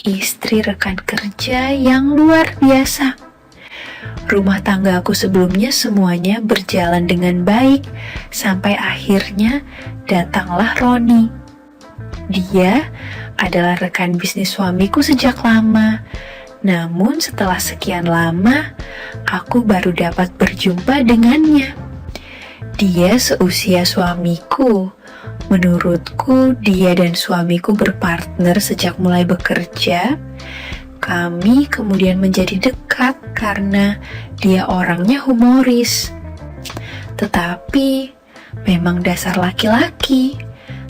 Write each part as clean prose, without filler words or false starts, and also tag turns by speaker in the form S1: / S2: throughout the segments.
S1: istri rekan kerja yang luar biasa. Rumah tangga aku sebelumnya semuanya berjalan dengan baik, sampai akhirnya datanglah Roni. Dia adalah rekan bisnis suamiku sejak lama. Namun setelah sekian lama, aku baru dapat berjumpa dengannya. Dia seusia suamiku. Menurutku, dia dan suamiku berpartner sejak mulai bekerja. Kami kemudian menjadi dekat karena dia orangnya humoris. Tetapi memang dasar laki-laki.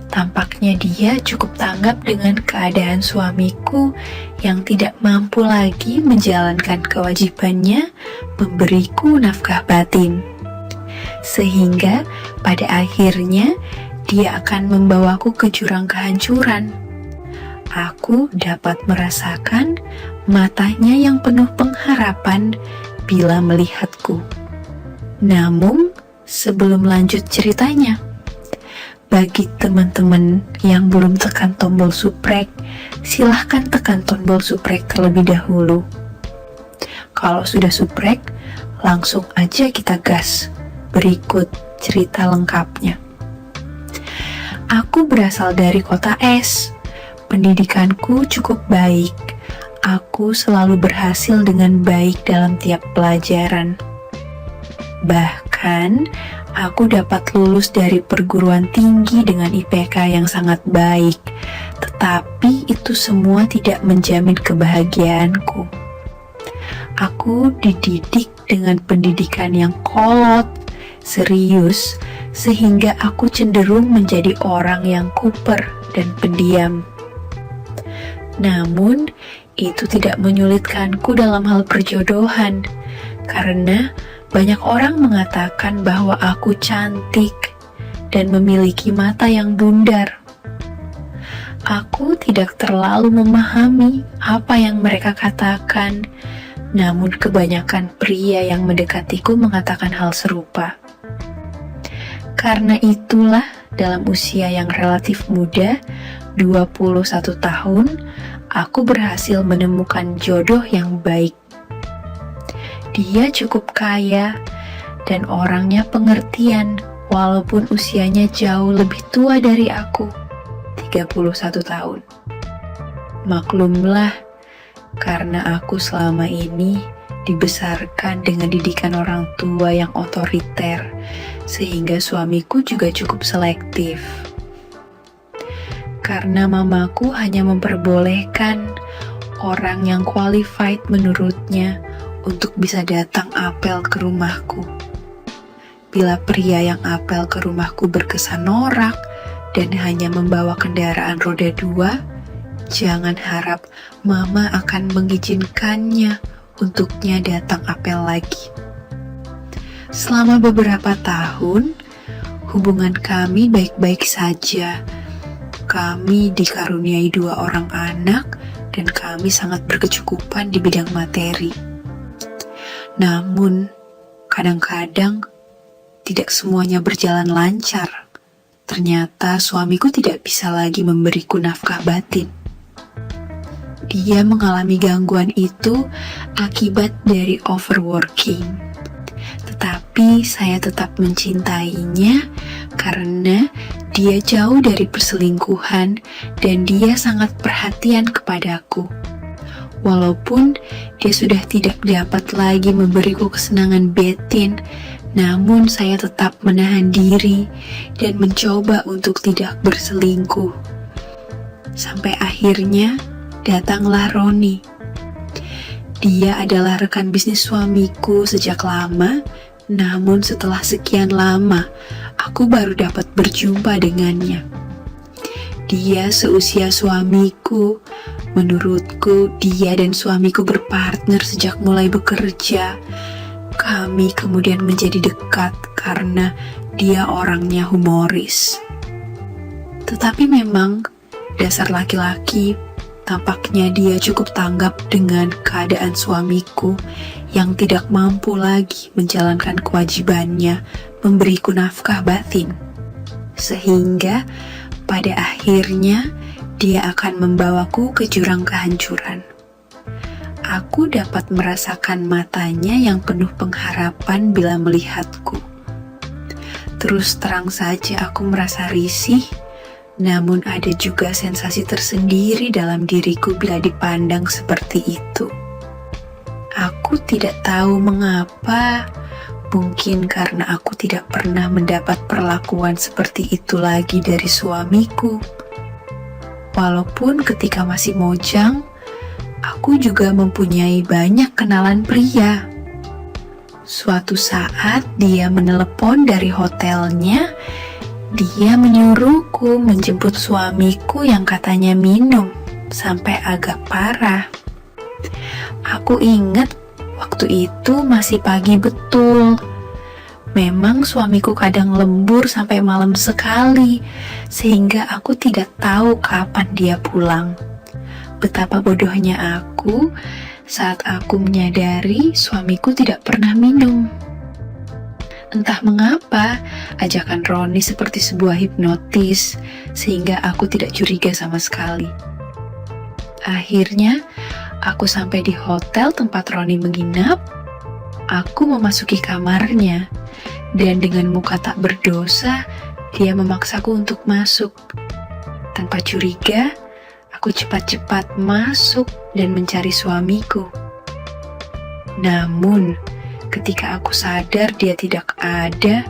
S1: Tampaknya dia cukup tanggap dengan keadaan suamiku yang tidak mampu lagi menjalankan kewajibannya memberiku nafkah batin. Sehingga pada akhirnya dia akan membawaku ke jurang kehancuran. Aku dapat merasakan matanya yang penuh pengharapan bila melihatku. Namun, sebelum lanjut ceritanya, bagi teman-teman yang belum tekan tombol subrek, silahkan tekan tombol subrek terlebih dahulu. Kalau sudah subrek, langsung aja kita gas. Berikut cerita lengkapnya. Aku berasal dari kota es. Pendidikanku cukup baik. Aku selalu berhasil dengan baik dalam tiap pelajaran. Bahkan, aku dapat lulus dari perguruan tinggi dengan IPK yang sangat baik. Tetapi itu semua tidak menjamin kebahagiaanku. Aku dididik dengan pendidikan yang kolot, serius, sehingga aku cenderung menjadi orang yang kuper dan pendiam. Namun, itu tidak menyulitkanku dalam hal perjodohan, karena banyak orang mengatakan bahwa aku cantik dan memiliki mata yang bundar. Aku tidak terlalu memahami apa yang mereka katakan, namun kebanyakan pria yang mendekatiku mengatakan hal serupa. Karena itulah dalam usia yang relatif muda, 21 tahun, aku berhasil menemukan jodoh yang baik. Dia cukup kaya dan orangnya pengertian walaupun usianya jauh lebih tua dari aku, 31 tahun. Maklumlah, karena aku selama ini dibesarkan dengan didikan orang tua yang otoriter, sehingga suamiku juga cukup selektif. Karena mamaku hanya memperbolehkan orang yang qualified menurutnya untuk bisa datang apel ke rumahku. Bila pria yang apel ke rumahku berkesan norak dan hanya membawa kendaraan roda 2, jangan harap mama akan mengizinkannya untuknya datang apel lagi. Selama beberapa tahun, hubungan kami baik-baik saja. Kami dikaruniai 2 orang anak dan kami sangat berkecukupan di bidang materi. Namun, kadang-kadang tidak semuanya berjalan lancar. Ternyata suamiku tidak bisa lagi memberiku nafkah batin. Dia mengalami gangguan itu akibat dari overworking. Tetapi saya tetap mencintainya karena dia jauh dari perselingkuhan dan dia sangat perhatian kepadaku. Walaupun dia sudah tidak dapat lagi memberiku kesenangan batin, namun saya tetap menahan diri dan mencoba untuk tidak berselingkuh. Sampai akhirnya datanglah Roni. Dia adalah rekan bisnis suamiku sejak lama, namun setelah sekian lama, aku baru dapat berjumpa dengannya. Dia seusia suamiku. Menurutku, dia dan suamiku berpartner sejak mulai bekerja. Kami kemudian menjadi dekat karena dia orangnya humoris. Tetapi memang dasar laki-laki, tampaknya dia cukup tanggap dengan keadaan suamiku yang tidak mampu lagi menjalankan kewajibannya memberiku nafkah batin. Sehingga pada akhirnya dia akan membawaku ke jurang kehancuran. Aku dapat merasakan matanya yang penuh pengharapan bila melihatku. Terus terang saja aku merasa risih, namun ada juga sensasi tersendiri dalam diriku bila dipandang seperti itu. Aku tidak tahu mengapa, mungkin karena aku tidak pernah mendapat perlakuan seperti itu lagi dari suamiku. Walaupun ketika masih mojang, aku juga mempunyai banyak kenalan pria. Suatu saat dia menelepon dari hotelnya. Dia menyuruhku menjemput suamiku yang katanya minum sampai agak parah. Aku ingat waktu itu masih pagi betul. Memang suamiku kadang lembur sampai malam sekali, sehingga aku tidak tahu kapan dia pulang. Betapa bodohnya aku saat aku menyadari suamiku tidak pernah minum. Entah mengapa, ajakan Roni seperti sebuah hipnotis, sehingga aku tidak curiga sama sekali. Akhirnya, aku sampai di hotel tempat Roni menginap. Aku memasuki kamarnya, dan dengan muka tak berdosa, dia memaksaku untuk masuk. Tanpa curiga, aku cepat-cepat masuk dan mencari suamiku. Namun, ketika aku sadar dia tidak ada,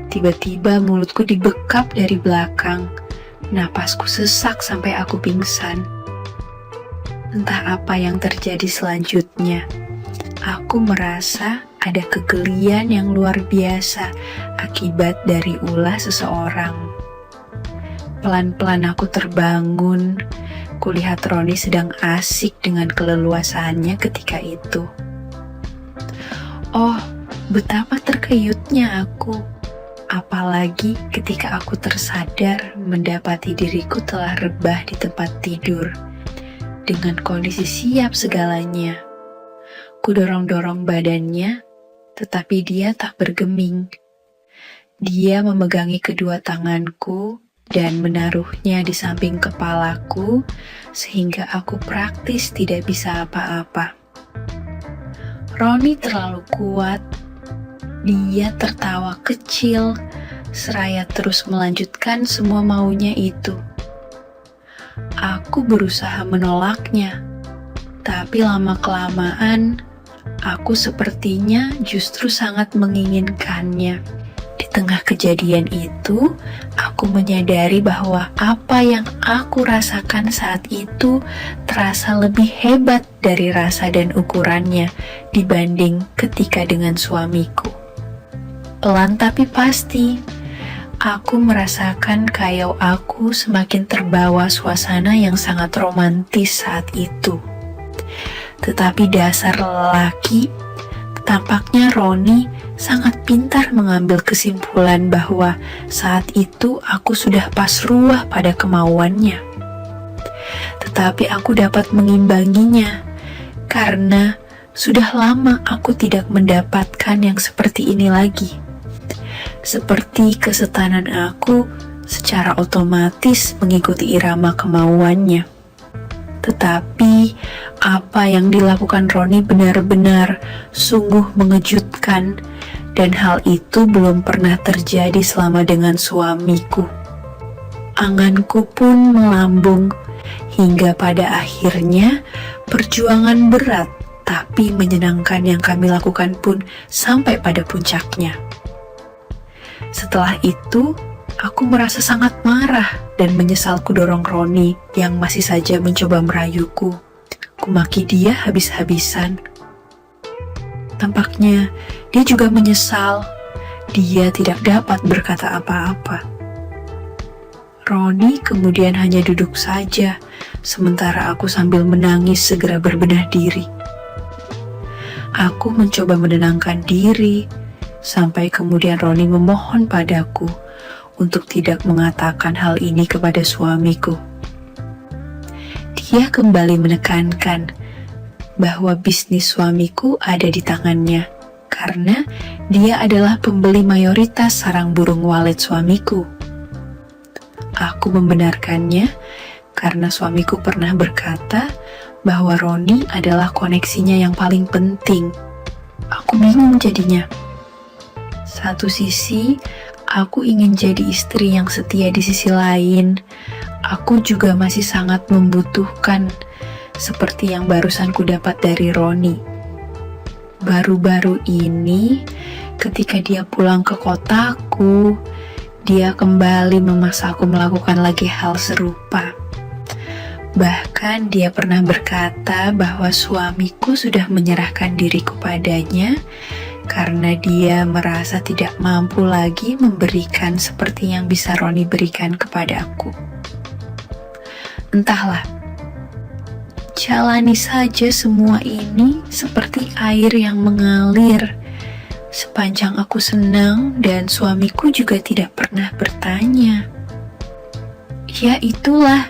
S1: tiba-tiba mulutku dibekap dari belakang. Napasku sesak sampai aku pingsan. Entah apa yang terjadi selanjutnya. Aku merasa ada kegelian yang luar biasa akibat dari ulah seseorang. Pelan-pelan aku terbangun. Kulihat Roni sedang asik dengan keleluasaannya ketika itu. Oh, betapa terkejutnya aku. Apalagi ketika aku tersadar mendapati diriku telah rebah di tempat tidur. Dengan kondisi siap segalanya. Kudorong-dorong badannya, tetapi dia tak bergeming. Dia memegangi kedua tanganku dan menaruhnya di samping kepalaku, sehingga aku praktis tidak bisa apa-apa. Roni terlalu kuat. Dia tertawa kecil, seraya terus melanjutkan semua maunya itu. Aku berusaha menolaknya, tapi lama-kelamaan aku sepertinya justru sangat menginginkannya. Di tengah kejadian itu, aku menyadari bahwa apa yang aku rasakan saat itu terasa lebih hebat dari rasa dan ukurannya dibanding ketika dengan suamiku. Pelan tapi pasti, aku merasakan kayak aku semakin terbawa suasana yang sangat romantis saat itu. Tetapi dasar lelaki, tampaknya Roni sangat pintar mengambil kesimpulan bahwa saat itu aku sudah pas ruah pada kemauannya. Tetapi aku dapat mengimbanginya, karena sudah lama aku tidak mendapatkan yang seperti ini lagi. Seperti kesetanan aku secara otomatis mengikuti irama kemauannya. Tetapi apa yang dilakukan Roni benar-benar sungguh mengejutkan, dan hal itu belum pernah terjadi selama dengan suamiku. Anganku pun melambung, hingga pada akhirnya perjuangan berat tapi menyenangkan yang kami lakukan pun sampai pada puncaknya. Setelah itu, aku merasa sangat marah dan menyesal kudorong Roni yang masih saja mencoba merayuku. Kumaki dia habis-habisan. Tampaknya dia juga menyesal. Dia tidak dapat berkata apa-apa. Roni kemudian hanya duduk saja, sementara aku sambil menangis segera berbenah diri. Aku mencoba menenangkan diri, sampai kemudian Roni memohon padaku untuk tidak mengatakan hal ini kepada suamiku. Dia kembali menekankan bahwa bisnis suamiku ada di tangannya, karena dia adalah pembeli mayoritas sarang burung walet suamiku. Aku membenarkannya karena suamiku pernah berkata bahwa Roni adalah koneksinya yang paling penting. Aku bingung jadinya. Satu sisi, aku ingin jadi istri yang setia, di sisi lain, aku juga masih sangat membutuhkan, seperti yang barusan ku dapat dari Roni. Baru-baru ini, ketika dia pulang ke kotaku, dia kembali memaksa aku melakukan lagi hal serupa. Bahkan dia pernah berkata bahwa suamiku sudah menyerahkan diri kepadanya karena dia merasa tidak mampu lagi memberikan seperti yang bisa Roni berikan kepada aku. Entahlah, jalani saja semua ini seperti air yang mengalir. Sepanjang aku senang dan suamiku juga tidak pernah bertanya. Ya itulah,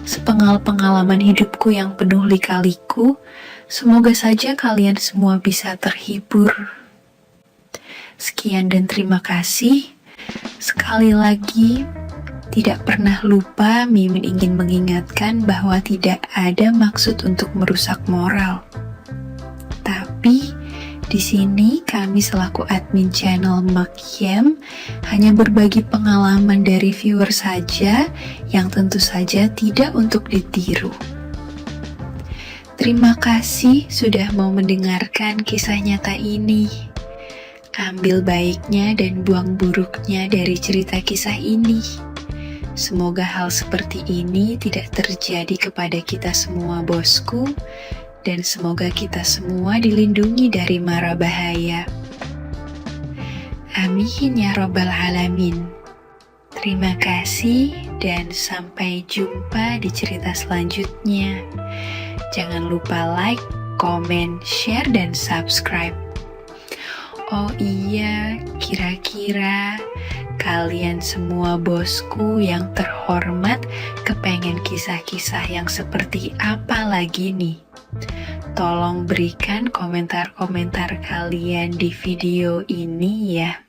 S1: sepenggal pengalaman hidupku yang penuh lika-liku. Semoga saja kalian semua bisa terhibur. Sekian dan terima kasih. Sekali lagi, tidak pernah lupa, Mimin ingin mengingatkan bahwa tidak ada maksud untuk merusak moral. Tapi di sini kami selaku admin channel Makiem hanya berbagi pengalaman dari viewer saja yang tentu saja tidak untuk ditiru. Terima kasih sudah mau mendengarkan kisah nyata ini. Ambil baiknya dan buang buruknya dari cerita kisah ini. Semoga hal seperti ini tidak terjadi kepada kita semua, bosku. Dan semoga kita semua dilindungi dari mara bahaya. Amin ya Rabbal Alamin. Terima kasih dan sampai jumpa di cerita selanjutnya. Jangan lupa like, komen, share, dan subscribe. Oh iya, kira-kira kalian semua bosku yang terhormat kepengen kisah-kisah yang seperti apa lagi nih? Tolong berikan komentar-komentar kalian di video ini ya.